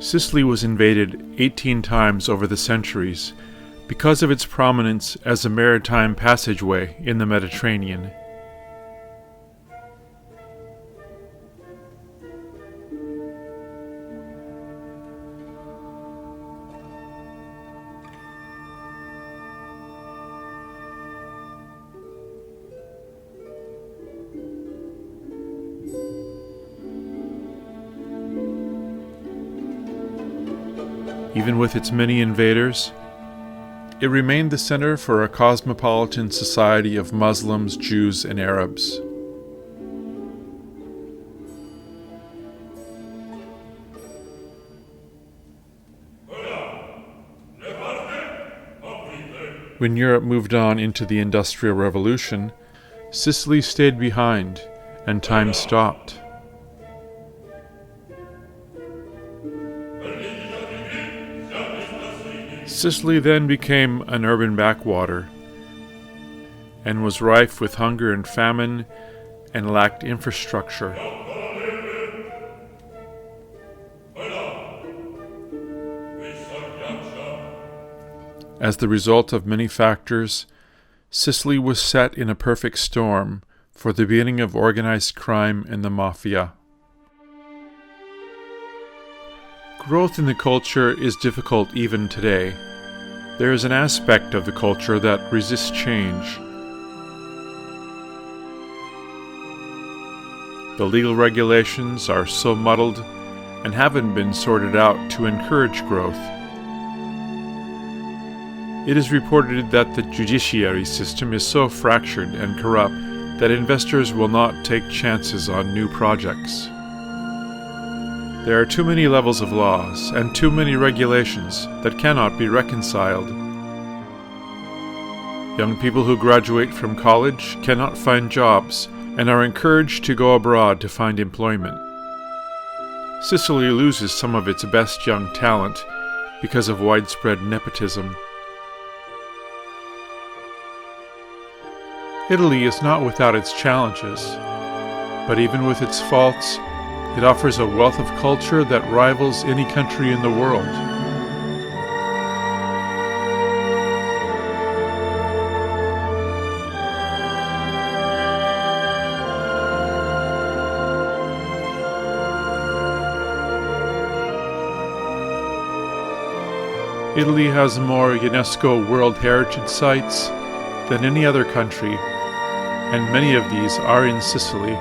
Sicily was invaded 18 times over the centuries because of its prominence as a maritime passageway in the Mediterranean. Even with its many invaders, it remained the center for a cosmopolitan society of Muslims, Jews, and Arabs. When Europe moved on into the Industrial Revolution, Sicily stayed behind, and time stopped. Sicily then became an urban backwater and was rife with hunger and famine and lacked infrastructure. As the result of many factors, Sicily was set in a perfect storm for the beginning of organized crime and the mafia. Growth in the culture is difficult even today. There is an aspect of the culture that resists change. The legal regulations are so muddled and haven't been sorted out to encourage growth. It is reported that the judiciary system is so fractured and corrupt that investors will not take chances on new projects. There are too many levels of laws and too many regulations that cannot be reconciled. Young people who graduate from college cannot find jobs and are encouraged to go abroad to find employment. Sicily loses some of its best young talent because of widespread nepotism. Italy is not without its challenges, but even with its faults, it offers a wealth of culture that rivals any country in the world. Italy has more UNESCO World Heritage Sites than any other country, and many of these are in Sicily.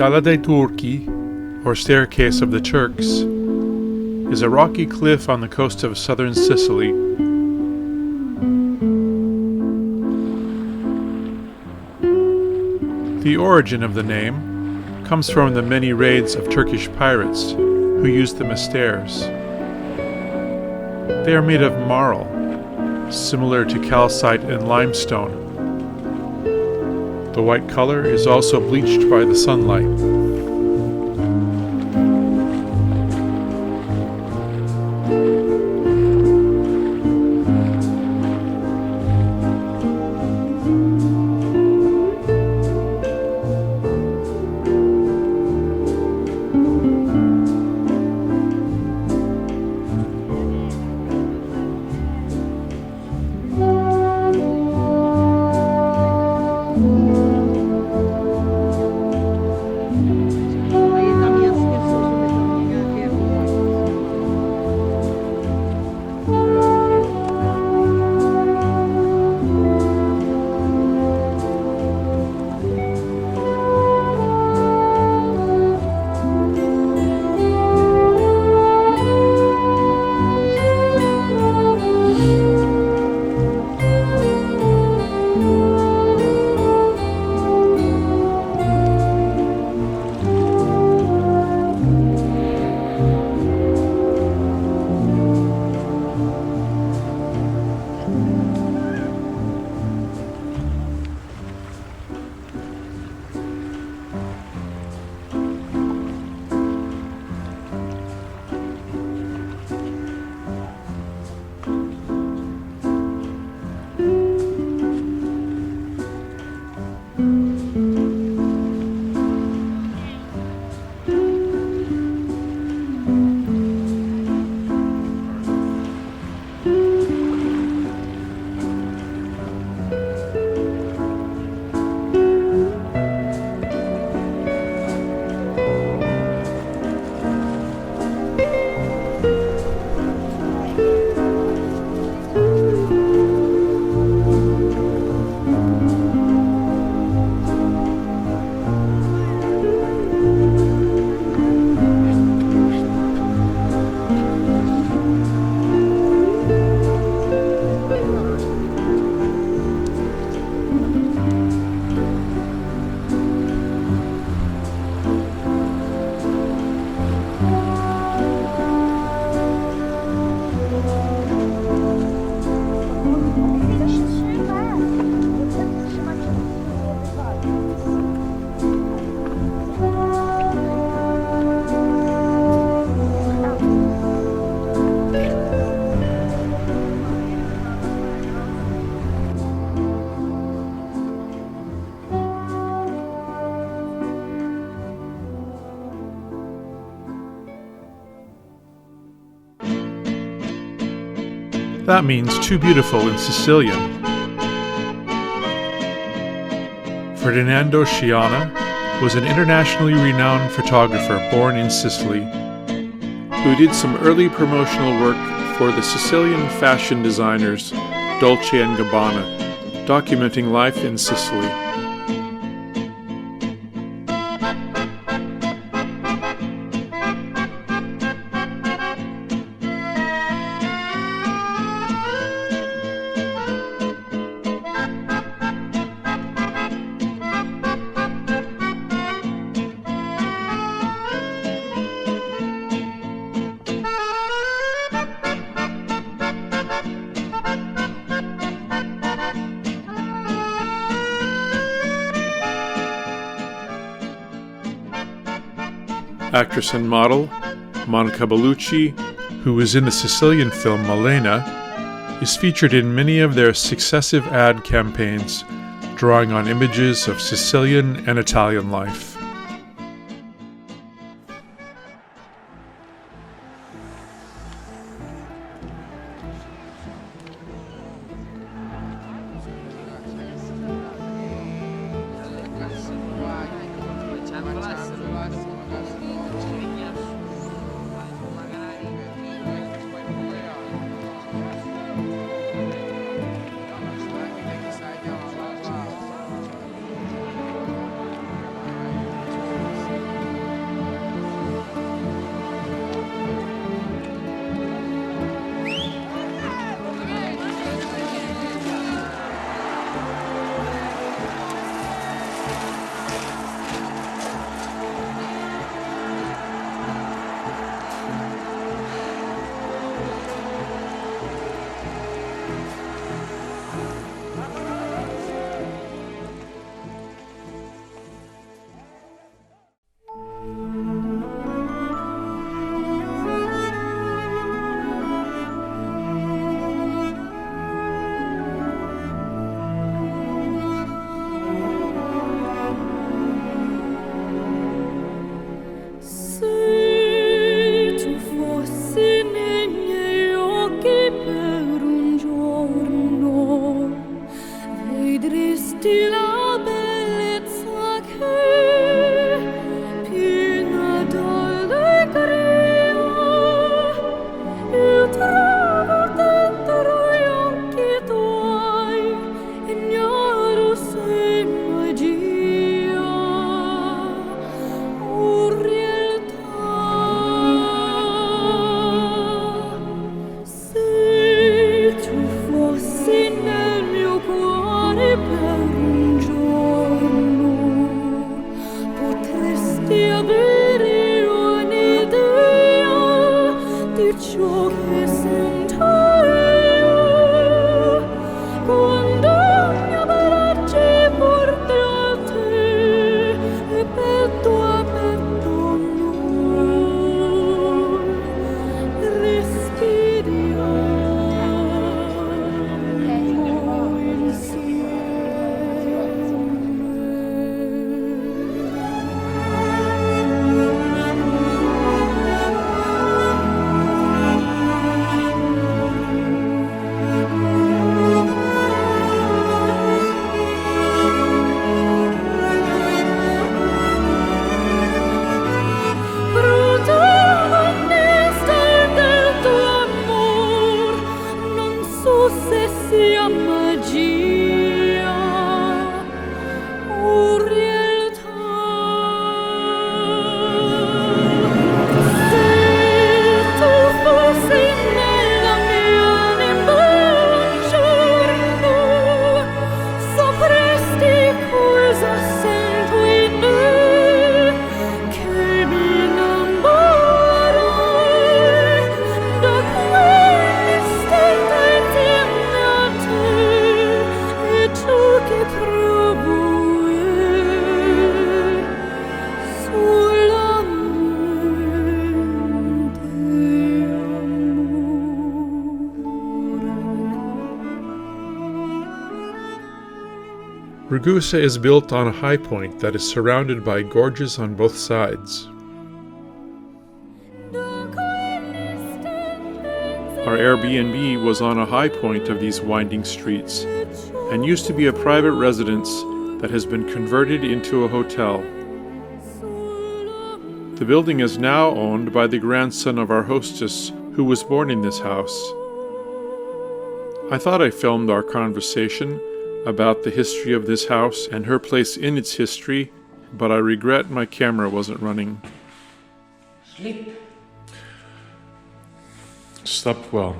Scala dei Turchi, or Staircase of the Turks, is a rocky cliff on the coast of southern Sicily. The origin of the name comes from the many raids of Turkish pirates who used them as stairs. They are made of marl, similar to calcite and limestone. The white color is also bleached by the sunlight. That means too beautiful in Sicilian. Ferdinando Scianna was an internationally renowned photographer born in Sicily who did some early promotional work for the Sicilian fashion designers Dolce & Gabbana, documenting life in Sicily. Actress and model Monica Bellucci, who was in the Sicilian film Malena, is featured in many of their successive ad campaigns, drawing on images of Sicilian and Italian life. Ragusa is built on a high point that is surrounded by gorges on both sides. Our Airbnb was on a high point of these winding streets and used to be a private residence that has been converted into a hotel. The building is now owned by the grandson of our hostess, who was born in this house. I thought I filmed our conversation about the history of this house and her place in its history, but I regret my camera wasn't running. Sleep. Slept well.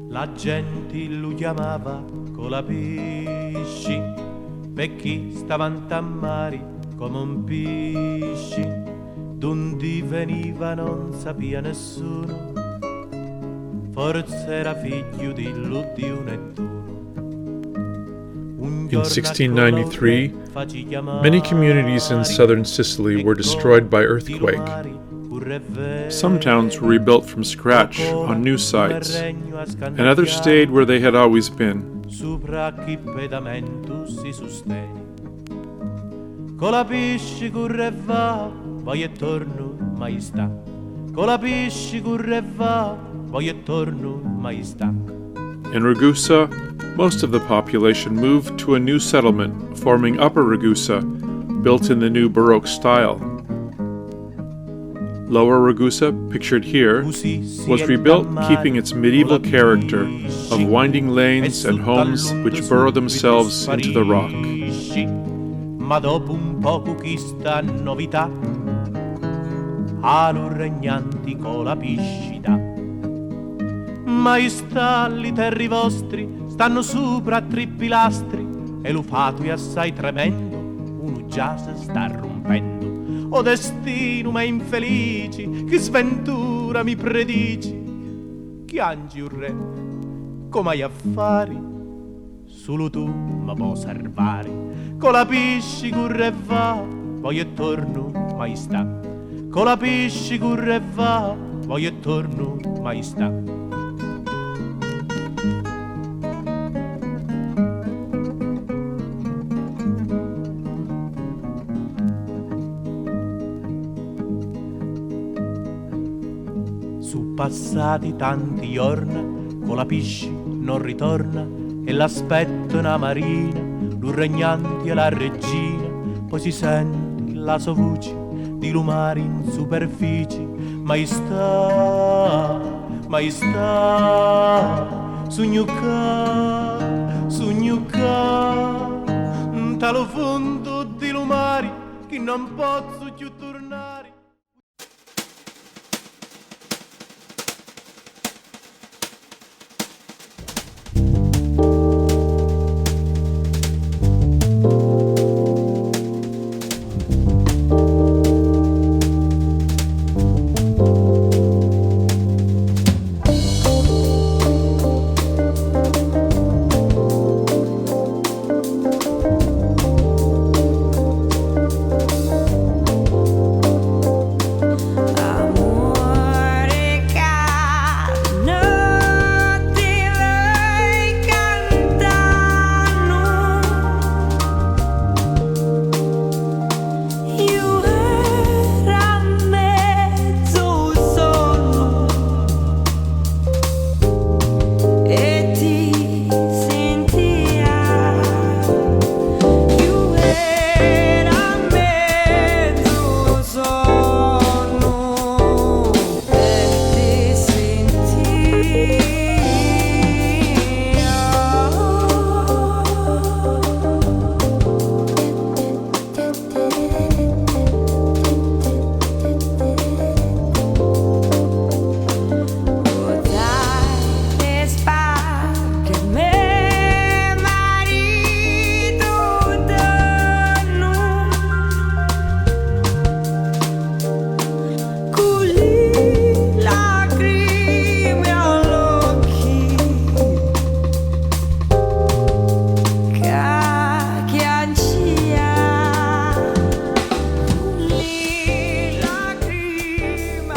La gente lo chiamava Colapisci, perché stavano a mare come un pesci. D'onde veniva non sapeva nessuno, forse era figlio di Ludio Nettuno. In 1693, many communities in southern Sicily were destroyed by earthquake. Some towns were rebuilt from scratch on new sites, and others stayed where they had always been. Colapisci corre va, poi e torno, mai sta. Colapisci corre va, poi e torno, mai sta. In Ragusa, most of the population moved to a new settlement forming Upper Ragusa, built in the new Baroque style. Lower Ragusa, pictured here, was rebuilt keeping its medieval character of winding lanes and homes which burrow themselves into the rock. Ma dopo un poco chi sta novità, allo regnanti Colapisci dà. Ma i stalli terri vostri stanno sopra a tre pilastri, e lo fato è assai tremendo, uno già si sta rompendo. O destino ma infelici, che sventura mi predici, che angi un re, come hai affari, solo tu mi puoi salvare. Colapisci corre e va, poi e torno, mai sta. Colapisci corre e va, poi e torno, mai sta. Su passati tanti giorni, Colapisci non ritorna e l'aspetto una marina, lu regnanti e la regina, poi si sente la sua voce di lumare in superficie. Maestà, maestà, sognucca, talo fondo di lumari che non posso più tornare.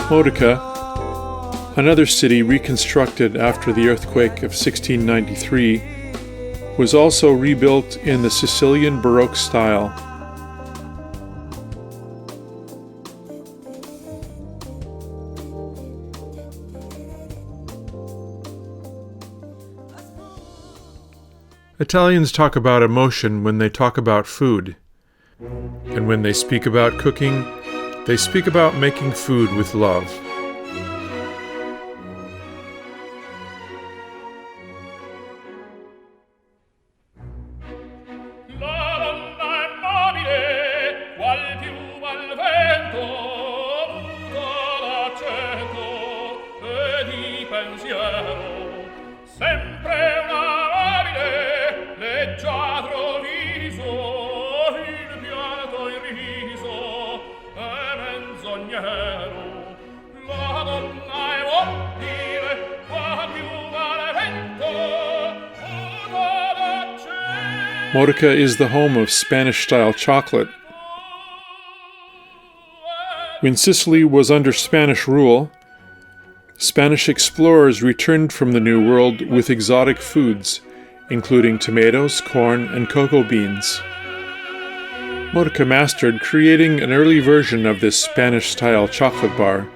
Modica, another city reconstructed after the earthquake of 1693, was also rebuilt in the Sicilian Baroque style. Italians talk about emotion when they talk about food. And when they speak about cooking, they speak about making food with love. Modica is the home of Spanish-style chocolate. When Sicily was under Spanish rule, Spanish explorers returned from the New World with exotic foods, including tomatoes, corn, and cocoa beans. Modica mastered creating an early version of this Spanish-style chocolate bar.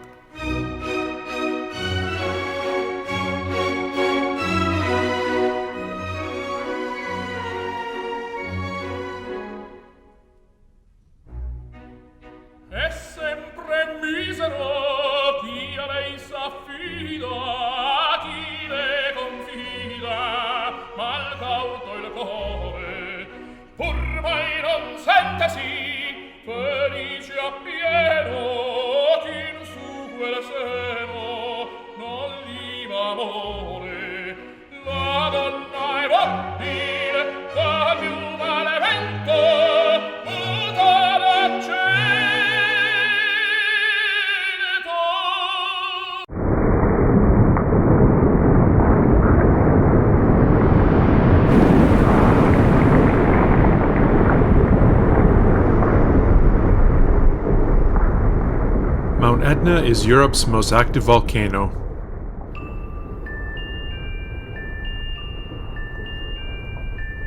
Mount Etna is Europe's most active volcano.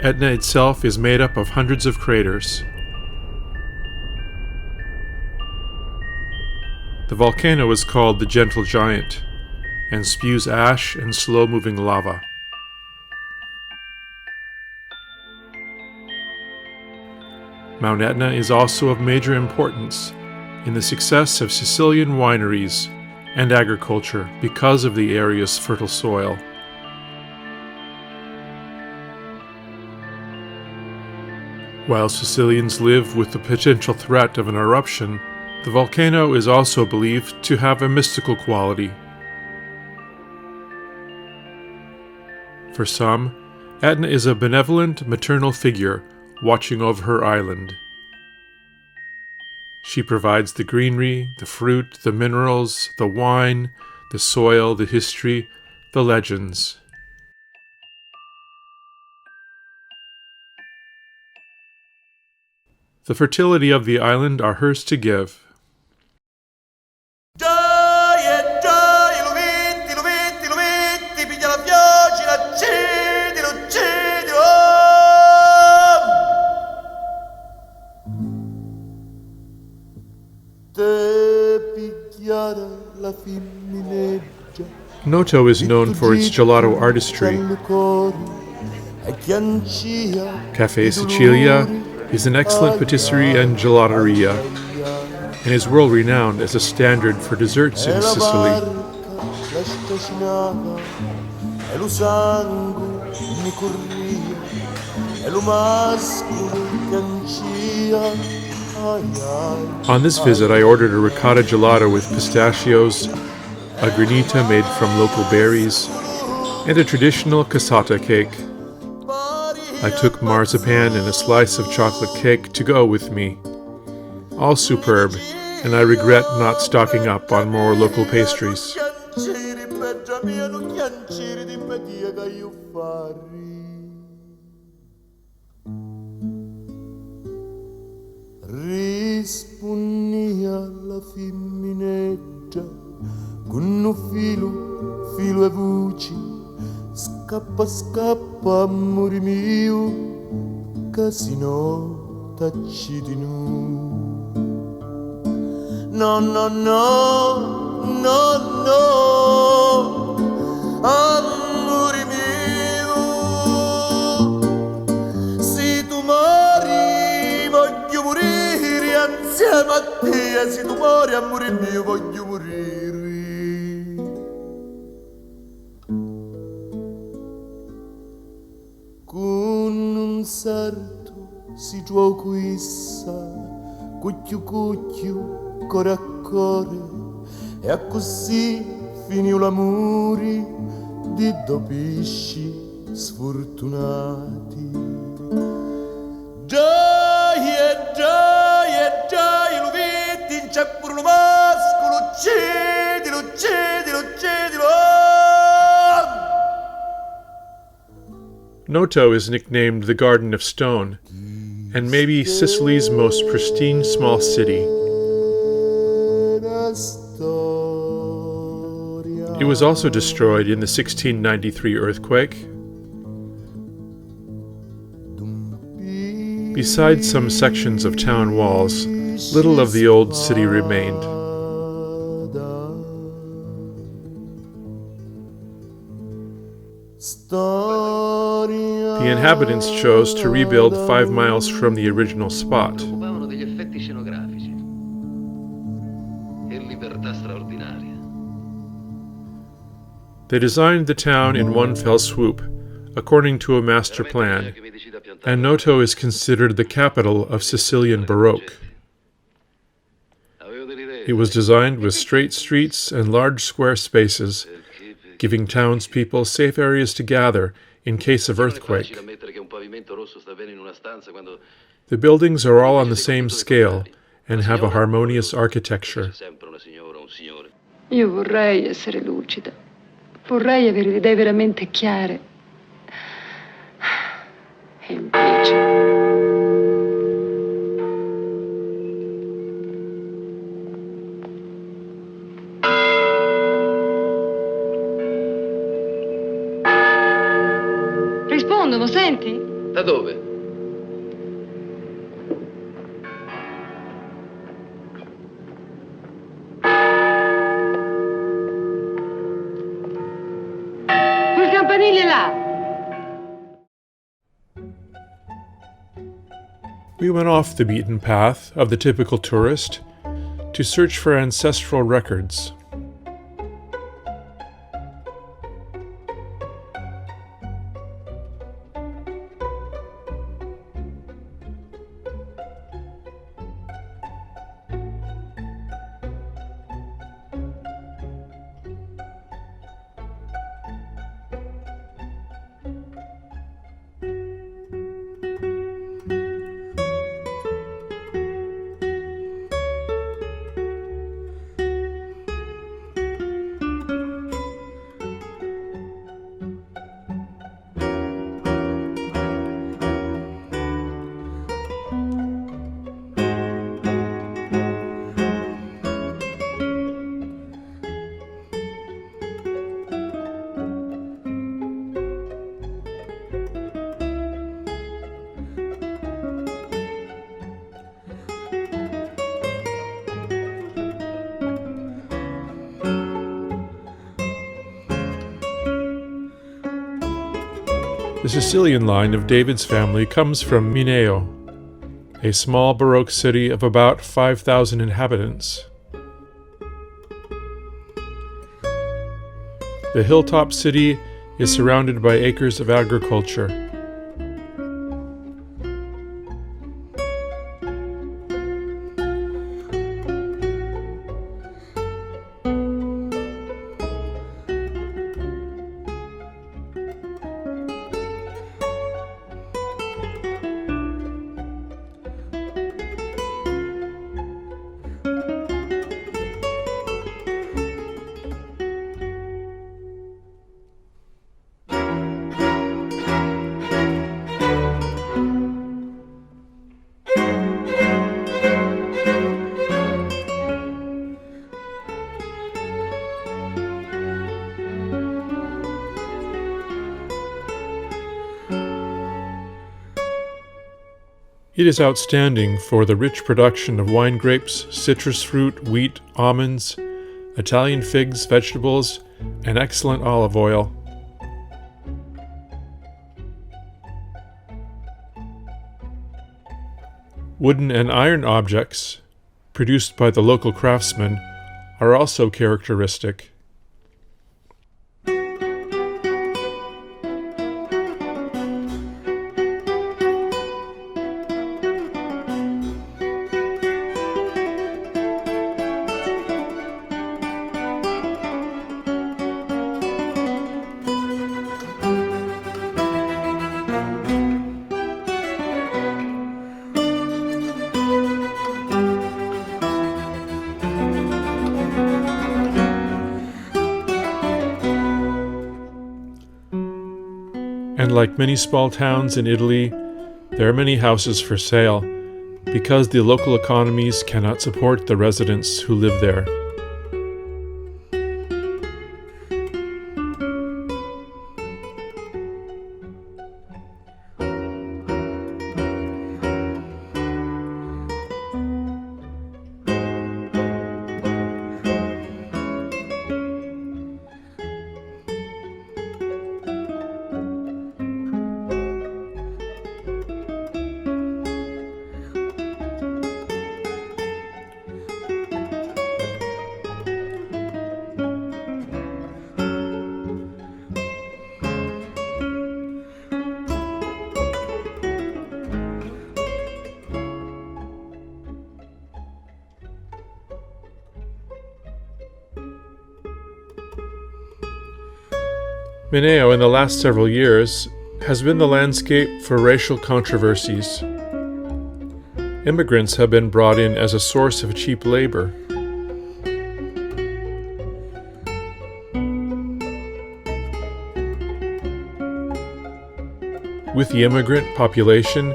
Etna itself is made up of hundreds of craters. The volcano is called the Gentle Giant and spews ash and slow-moving lava. Mount Etna is also of major importance in the success of Sicilian wineries and agriculture because of the area's fertile soil. While Sicilians live with the potential threat of an eruption, the volcano is also believed to have a mystical quality. For some, Etna is a benevolent maternal figure watching over her island. She provides the greenery, the fruit, the minerals, the wine, the soil, the history, the legends. The fertility of the island are hers to give. Noto is known for its gelato artistry. Cafe Sicilia is an excellent patisserie and gelateria, and is world-renowned as a standard for desserts in Sicily. On this visit, I ordered a ricotta gelato with pistachios, a granita made from local berries, and a traditional cassata cake. I took marzipan and a slice of chocolate cake to go with me. All superb, and I regret not stocking up on more local pastries. Rispugni alla femmineggia con un filo e voci, scappa, scappa, amore mio, che se no t'acci di nu. No, no, no, no, no, amore mio, se tu muori voglio morire insieme a te, se tu muori amore mio voglio morire. Con un sarto si gioco issa, cucchiu cucchiu, core a core, e così finì l'amore di due pesci sfortunati. Gioia, gioia, gioia, lo vedi, c'è pure lo mascolo, uccidilo, uccidilo, uccidilo. Noto is nicknamed the Garden of Stone, and may be Sicily's most pristine small city. It was also destroyed in the 1693 earthquake. Besides some sections of town walls, little of the old city remained. The inhabitants chose to rebuild 5 miles from the original spot. Degli effetti scenografici e libertà straordinaria. They designed the town in one fell swoop, according to a master plan, and Noto is considered the capital of Sicilian Baroque. It was designed with straight streets and large square spaces, giving townspeople safe areas to gather in case of earthquake. The buildings are all on the same scale and have a harmonious architecture. Io vorrei essere lucida. Vorrei avere le idee veramente chiare. E invece... Rispondono, senti? Da dove? Quel campanile là. We went off the beaten path of the typical tourist to search for ancestral records. The Sicilian line of David's family comes from Mineo, a small Baroque city of about 5,000 inhabitants. The hilltop city is surrounded by acres of agriculture. It is outstanding for the rich production of wine grapes, citrus fruit, wheat, almonds, Italian figs, vegetables, and excellent olive oil. Wooden and iron objects, produced by the local craftsmen, are also characteristic. And like many small towns in Italy, there are many houses for sale because the local economies cannot support the residents who live there. Mineo, in the last several years, has been the landscape for racial controversies. Immigrants have been brought in as a source of cheap labor. With the immigrant population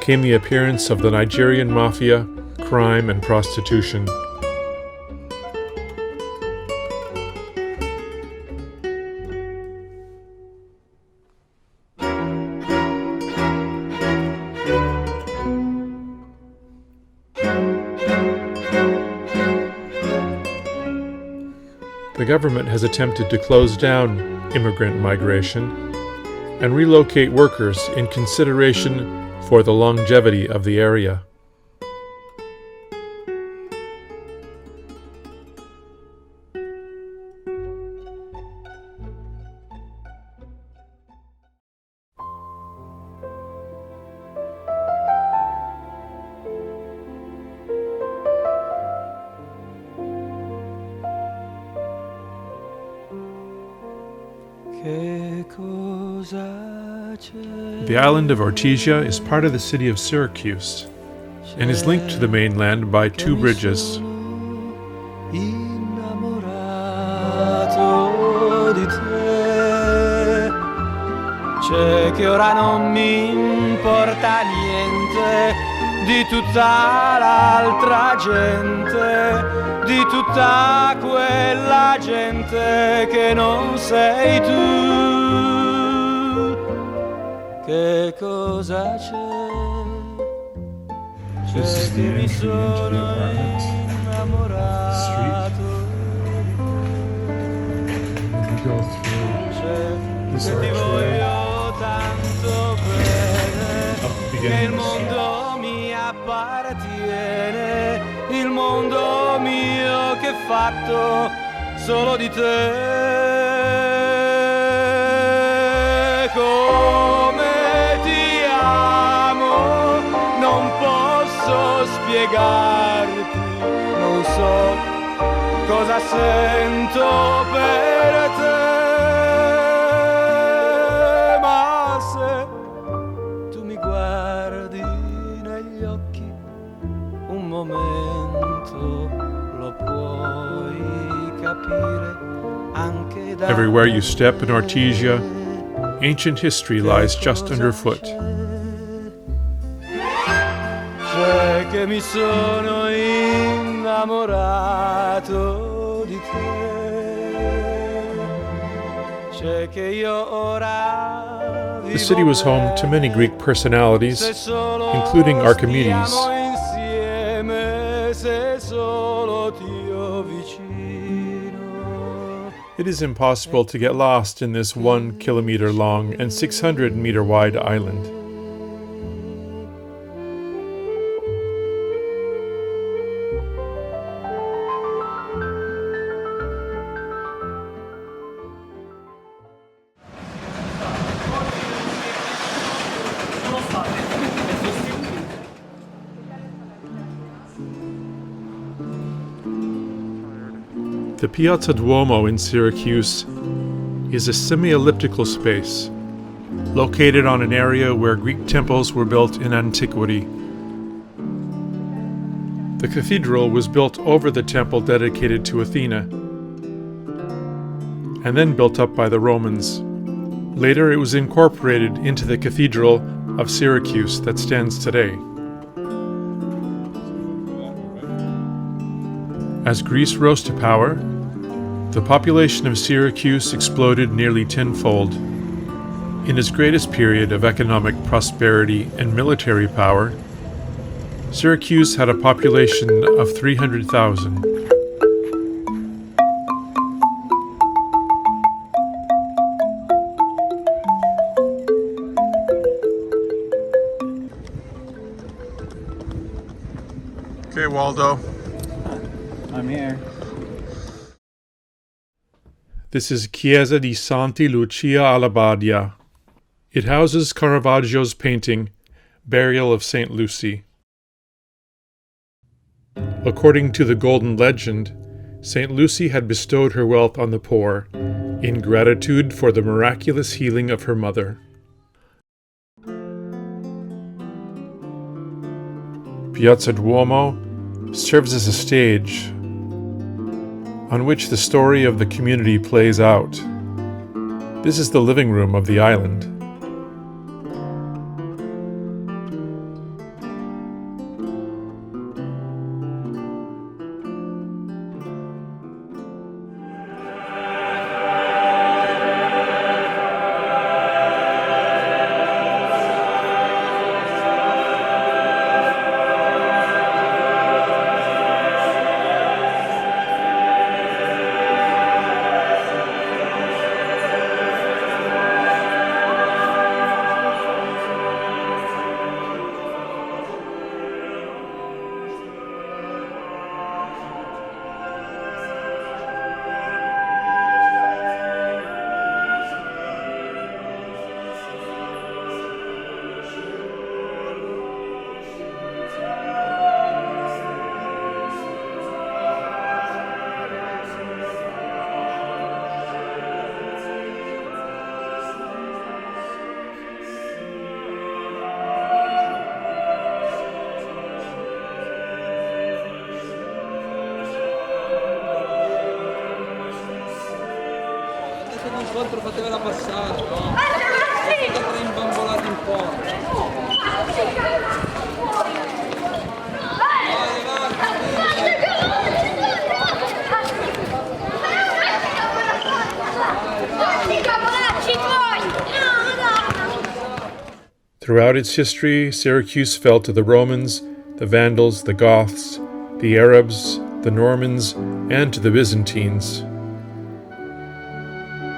came the appearance of the Nigerian mafia, crime, and prostitution. The government has attempted to close down immigrant migration and relocate workers in consideration for the longevity of the area. The island of Ortigia is part of the city of Syracuse and is linked to the mainland by two bridges. C'è che ora non mi importa niente di tutta l'altra gente, di tutta quella gente che non sei tu. Che cosa c'è? C'è che mi sono innamorato. C'è che ti voglio tanto bene, che il mondo mi appartiene, il mondo mio che è fatto solo di te. Come ti amo, non posso spiegarti, non so cosa sento per te. Everywhere you step in Ortigia, ancient history lies just underfoot. C'è che mi sono innamorato di te. C'è che io ora The city was home to many Greek personalities, including Archimedes. It is impossible to get lost in this 1 kilometer long and 600 meter wide island. The Piazza Duomo in Syracuse is a semi-elliptical space, located on an area where Greek temples were built in antiquity. The cathedral was built over the temple dedicated to Athena, and then built up by the Romans. Later it was incorporated into the Cathedral of Syracuse that stands today. As Greece rose to power, the population of Syracuse exploded nearly tenfold. In its greatest period of economic prosperity and military power, Syracuse had a population of 300,000. Okay, Waldo. I'm here. This is Chiesa di Santi Lucia alla Badia. It houses Caravaggio's painting, Burial of St. Lucy. According to the Golden Legend, St. Lucy had bestowed her wealth on the poor, in gratitude for the miraculous healing of her mother. Piazza Duomo serves as a stage on which the story of the community plays out. This is the living room of the island. Incontro fatevela passare, no? Siete imbambolati un po'. Throughout its history, Syracuse fell to the Romans, the Vandals, the Goths, the Arabs, the Normans, and to the Byzantines.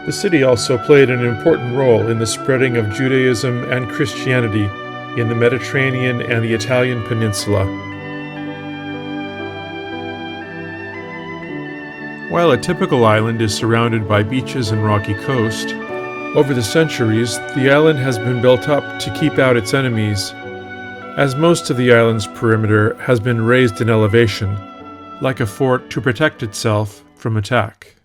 The city also played an important role in the spreading of Judaism and Christianity in the Mediterranean and the Italian peninsula. While a typical island is surrounded by beaches and rocky coast, over the centuries, the island has been built up to keep out its enemies, as most of the island's perimeter has been raised in elevation, like a fort to protect itself from attack.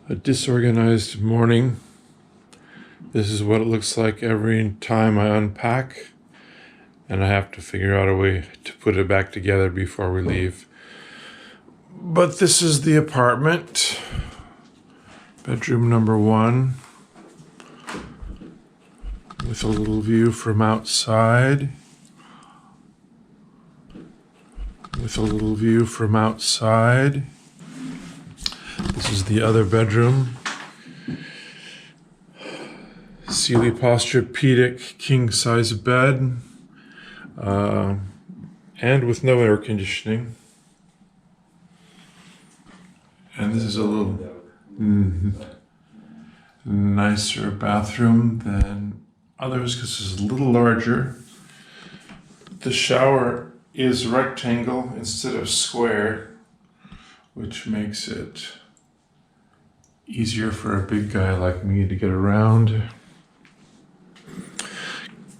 A disorganized morning. This is what it looks like every time I unpack, and I have to figure out a way to put it back together before we leave. But this is the apartment. Bedroom number 1, with a little view from outside. This is the other bedroom. Sealy Posturepedic king-size bed, and with no air conditioning. And this is a little nicer bathroom than others because it's a little larger. The shower is rectangle instead of square, which makes it easier for a big guy like me to get around.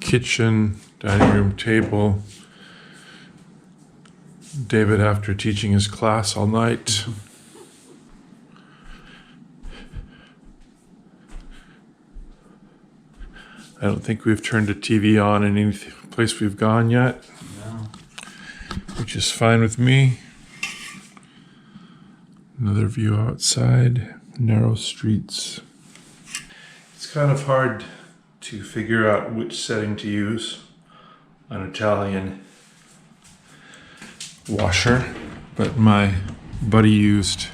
Kitchen, dining room table. David after teaching his class all night. I don't think we've turned a TV on in any place we've gone yet. No. Which is fine with me. Another view outside, narrow streets. It's kind of hard to figure out which setting to use on Italian washer, but my buddy used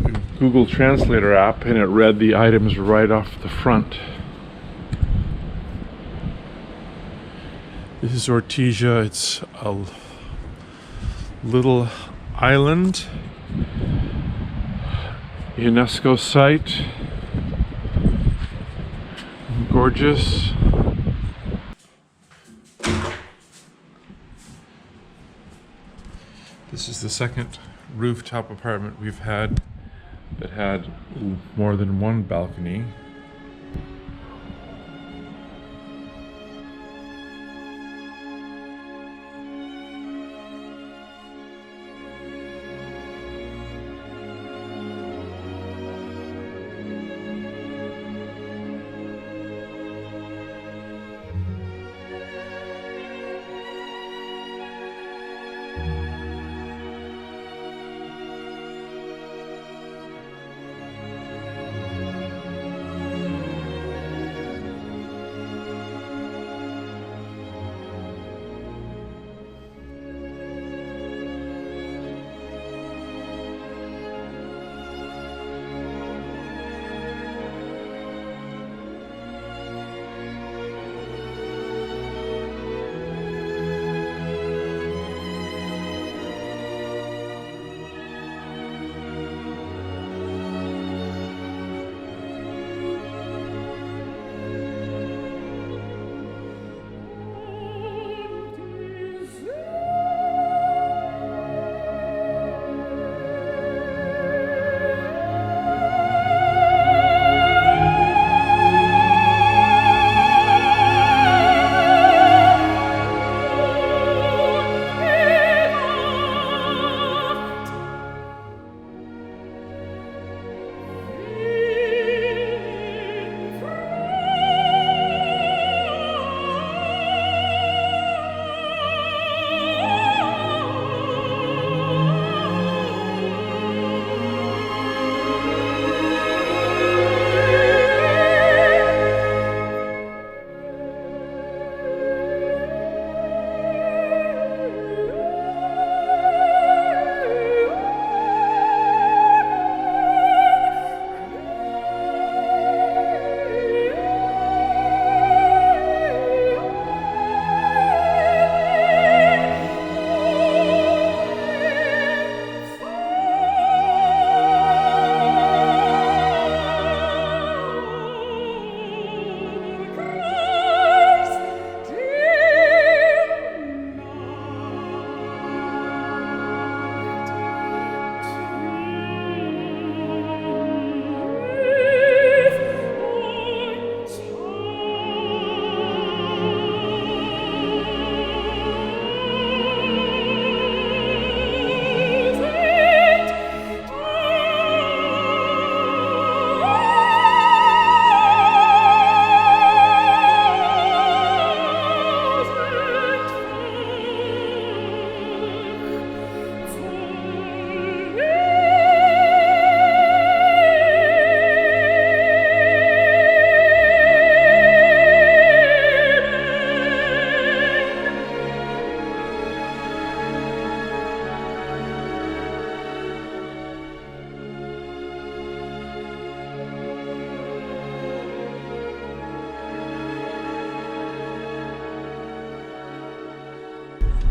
a Google Translator app and it read the items right off the front. This is Ortigia. It's a little island, UNESCO site. Gorgeous. This is the second rooftop apartment we've had that had more than one balcony.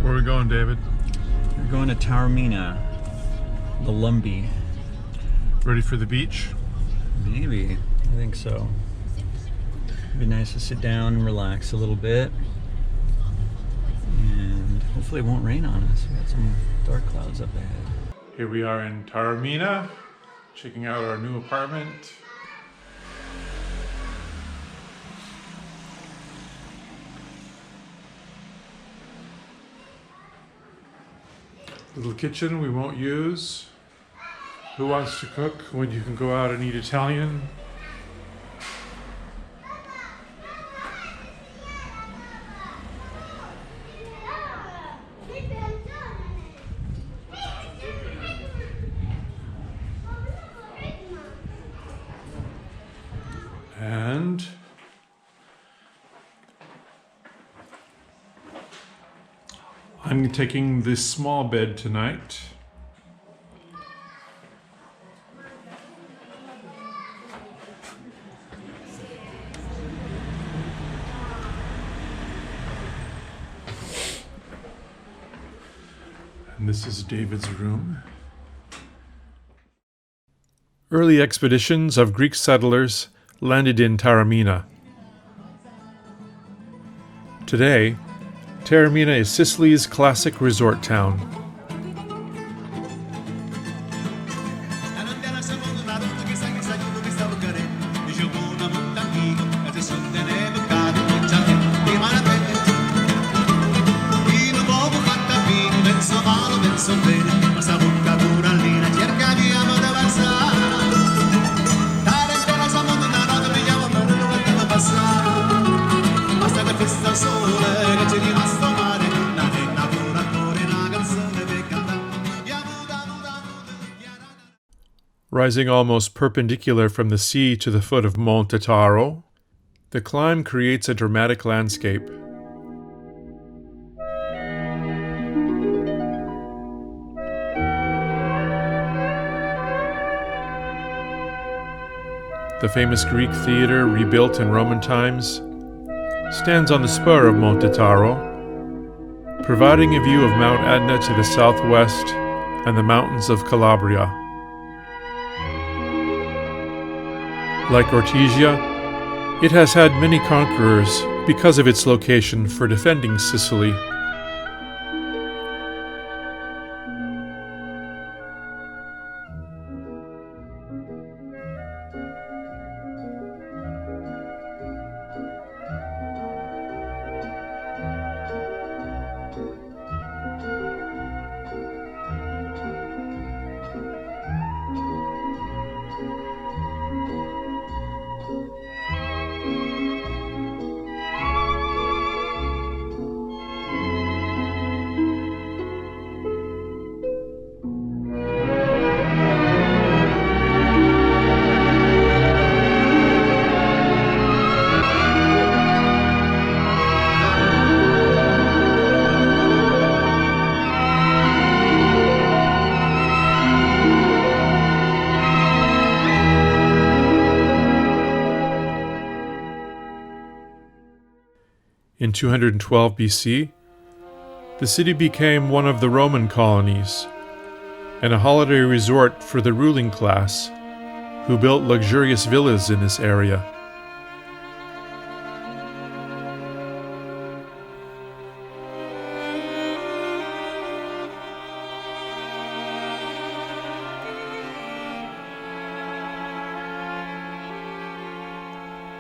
Where are we going, David? We're going to Taormina, the Lumbee. Ready for the beach? Maybe. I think so. It'd be nice to sit down and relax a little bit. And hopefully it won't rain on us. We got some dark clouds up ahead. Here we are in Taormina, checking out our new apartment. Little kitchen we won't use. Who wants to cook when you can go out and eat Italian? And I'm taking this small bed tonight. And this is David's room. Early expeditions of Greek settlers landed in Taormina. Today, Taormina is Sicily's classic resort town. Rising almost perpendicular from the sea to the foot of Monte Taro, the climb creates a dramatic landscape. The famous Greek theater, rebuilt in Roman times, stands on the spur of Monte Taro, providing a view of Mount Etna to the southwest and the mountains of Calabria. Like Ortigia, it has had many conquerors because of its location for defending Sicily. In 212 BC, the city became one of the Roman colonies and a holiday resort for the ruling class, who built luxurious villas in this area.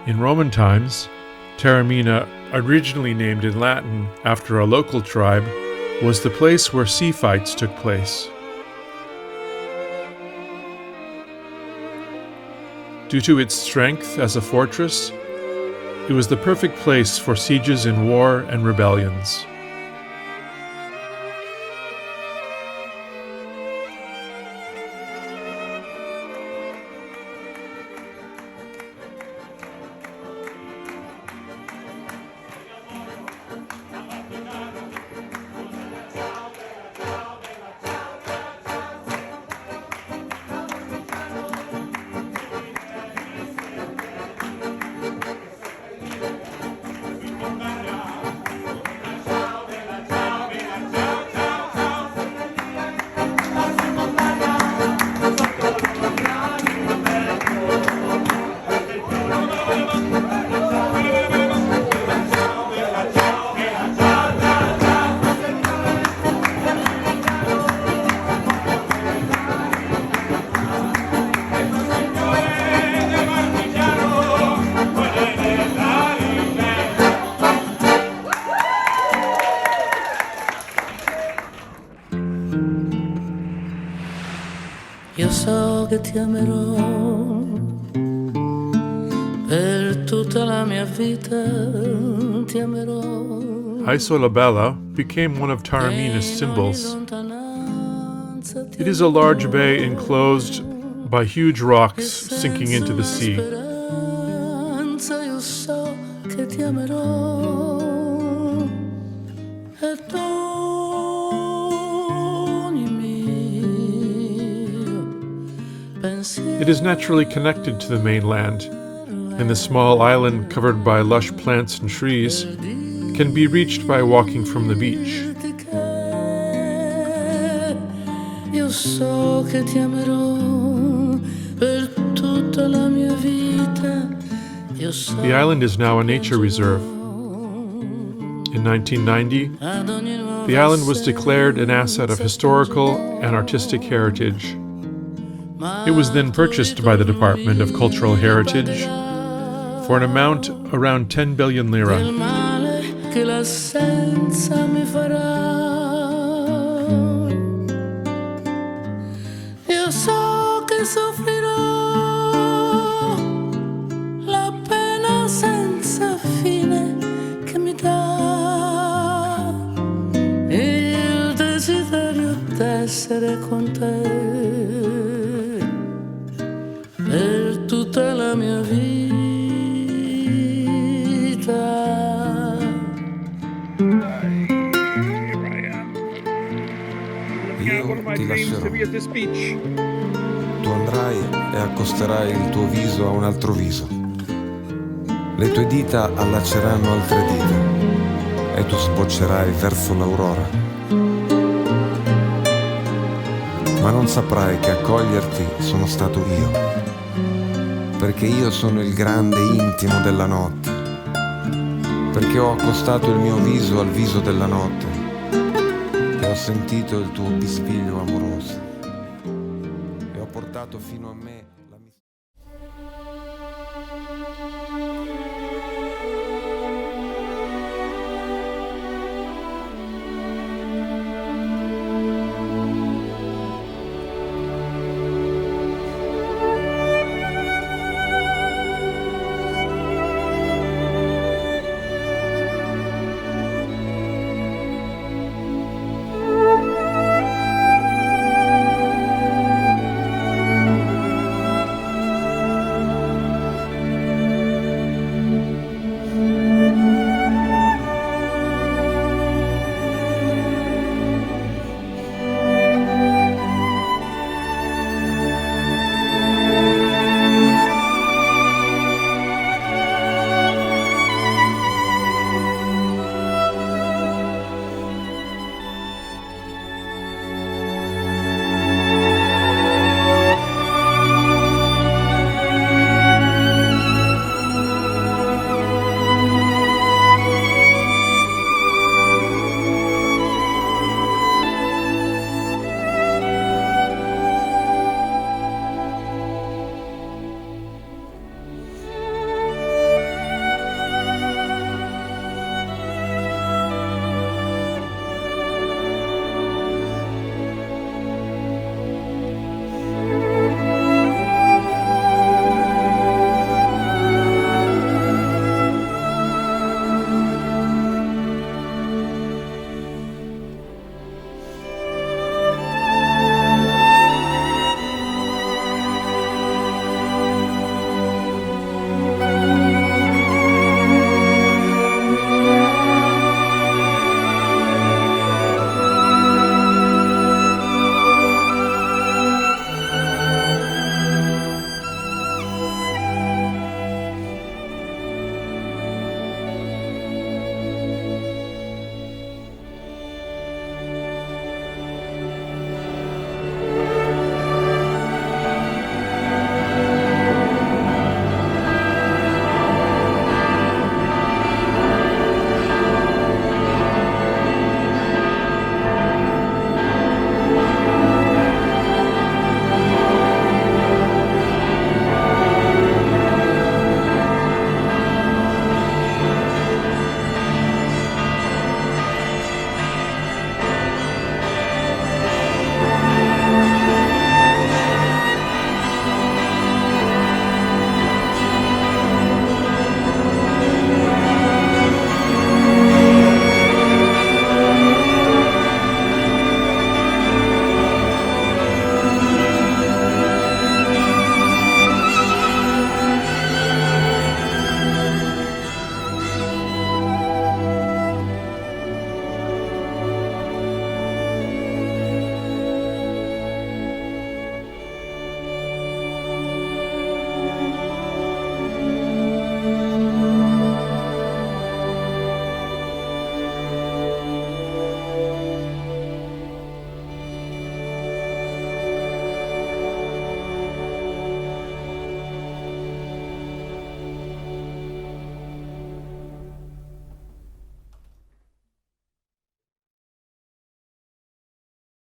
In Roman times, Taormina, originally named in Latin after a local tribe, was the place where sea fights took place. Due to its strength as a fortress, it was the perfect place for sieges in war and rebellions. io so che ti amerò per tutta la mia vita, ti amerò. Isola Bella became one of Taormina's symbols. It is a large bay enclosed by huge rocks sinking into the sea. Io so che ti amerò ed ogni mio pensiero. It is naturally connected to the mainland, and the small island covered by lush plants and trees can be reached by walking from the beach. Io so che ti amerò per tutta la mia vita. Io so. The island is now a nature reserve. In 1990, the island was declared an asset of historical and artistic heritage. It was then purchased by the Department of Cultural Heritage for an amount around 10 billion lira. Il male che l'assenza mi farà. Io so che soffrirò la pena senza fine che mi dà il desiderio d'essere con te per tutta la mia vita. Io ti lascerò. Tu andrai e accosterai il tuo viso a un altro viso. Le tue dita allacceranno altre dita e tu sboccerai verso l'aurora. Ma non saprai che accoglierti sono stato io, perché io sono il grande intimo della notte, perché ho accostato il mio viso al viso della notte e ho sentito il tuo bisbiglio amoroso e ho portato fino a me